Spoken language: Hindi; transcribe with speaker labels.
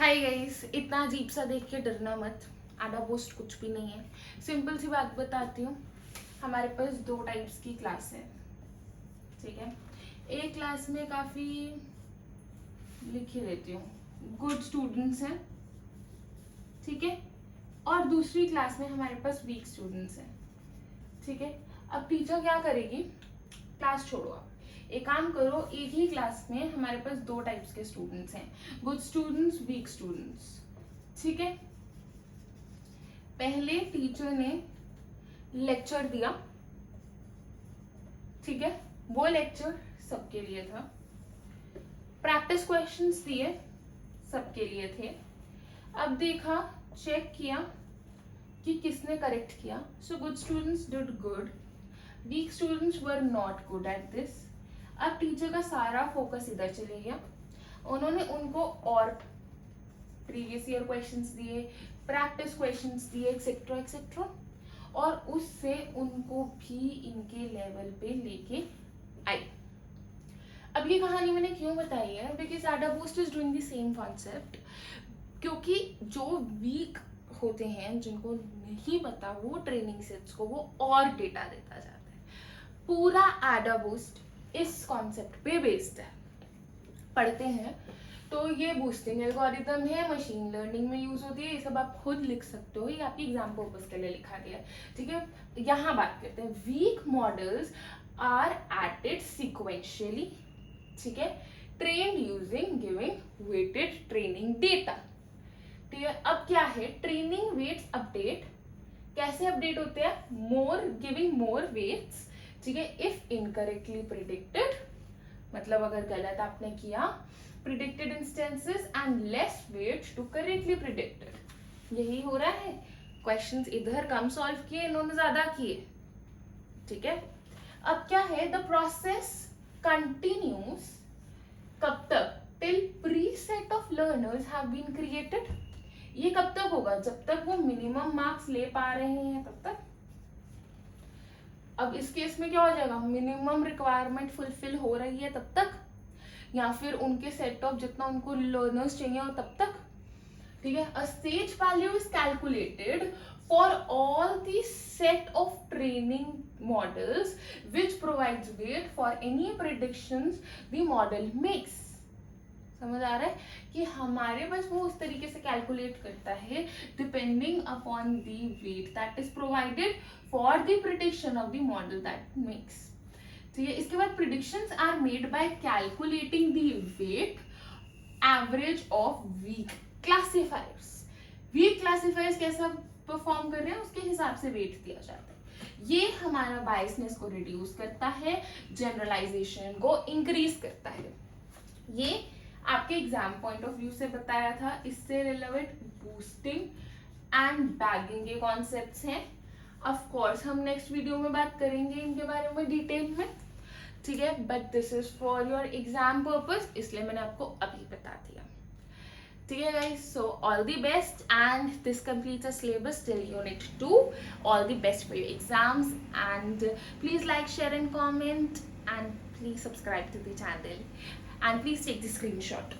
Speaker 1: हाय गाइस, इतना अजीब सा देख के डरना मत। आधा पोस्ट कुछ भी नहीं है। सिंपल सी बात बताती हूँ। हमारे पास दो टाइप्स की क्लास है, ठीक है। एक क्लास में काफ़ी लिख ही देती हूँ गुड स्टूडेंट्स हैं, ठीक है। और दूसरी क्लास में हमारे पास वीक स्टूडेंट्स हैं, ठीक है। अब टीचर क्या करेगी, क्लास छोड़ो आप, एक काम करो, एक ही क्लास में हमारे पास दो टाइप्स के स्टूडेंट्स हैं, गुड स्टूडेंट्स, वीक स्टूडेंट्स, ठीक है। पहले टीचर ने लेक्चर दिया, ठीक है, वो लेक्चर सबके लिए था। प्रैक्टिस क्वेश्चंस दिए, सबके लिए थे। अब देखा, चेक किया कि किसने करेक्ट किया। So good students did good, weak students were not good at this. अब टीचर का सारा फोकस इधर चले गया। उन्होंने उनको और प्रीवियस ईयर क्वेश्चंस दिए, प्रैक्टिस क्वेश्चंस दिए, एक्सेट्रा एक्सेट्रा, और उससे उनको भी इनके लेवल पे लेके आई। अब ये कहानी मैंने क्यों बताई है, because AdaBoost is doing the same concept. क्योंकि जो वीक होते हैं, जिनको नहीं पता, वो ट्रेनिंग सेट्स को वो और डेटा देता जाता है। पूरा एडाबूस्ट इस कॉन्सेप्ट पे बेस्ड है। पढ़ते हैं तो ये बूस्टिंग एल्गोरिथम है, मशीन लर्निंग में यूज होती है, ये सब आप खुद लिख सकते हो, ये आपकी एग्जाम पर्पस के लिए लिखा गया है, ठीक है। यहाँ बात करते हैं, weak models are added sequentially, ठीक है, trained using giving weighted training data, ठीक है। अब क्या है, ट्रेनिंग वेट्स अपडेट कैसे अपडेट होते हैं, मोर गिविंग मोर वेट्स, ठीक है, इफ इनकरेक्टली प्रिडिक्टेड, मतलब अगर गलत आपने किया, predicted instances and less weight to correctly predicted. यही हो रहा है, क्वेश्चंस इधर कम सॉल्व किए, इन्होंने ज्यादा किए, ठीक है। अब क्या है, द प्रोसेस कंटिन्यूज कब तक, till preset of learners have been created. ये कब तक होगा, जब तक वो मिनिमम मार्क्स ले पा रहे हैं तब तक। अब इस केस में क्या हो जाएगा, मिनिमम रिक्वायरमेंट फुलफिल हो रही है तब तक, या फिर उनके सेट ऑफ जितना उनको लर्नर्स चाहिए हो तब तक, ठीक है। A stage value is calculated for all the set of training models which provides weight for any predictions the model makes. समझ आ रहा है कि हमारे पास वो उस तरीके से कैलकुलेट करता है depending upon the weight that is provided for the prediction of the model that makes, ठीक है। इसके बाद predictions are made by calculating the weight average of weak classifiers. Weak classifiers कैसा परफॉर्म कर रहे हैं उसके हिसाब से वेट दिया जाता है। ये हमारा बायसनेस को रिड्यूस करता है, जनरलाइजेशन को इंक्रीज करता है। ये आपके एग्जाम पॉइंट ऑफ व्यू से बताया था, इससे रिलेवेंट बूस्टिंग एंड बैगिंग के कॉन्सेप्ट्स हैं। ऑफ कोर्स हम नेक्स्ट वीडियो में बात करेंगे इनके बारे में डिटेल में, ठीक है, but this is for your exam purpose, इसलिए मैंने आपको अभी बता दिया, ठीक है guys. So all the best and this completes a syllabus till unit 2. All the best for your exams and please like, share and comment and please subscribe to the channel and please take the screenshot.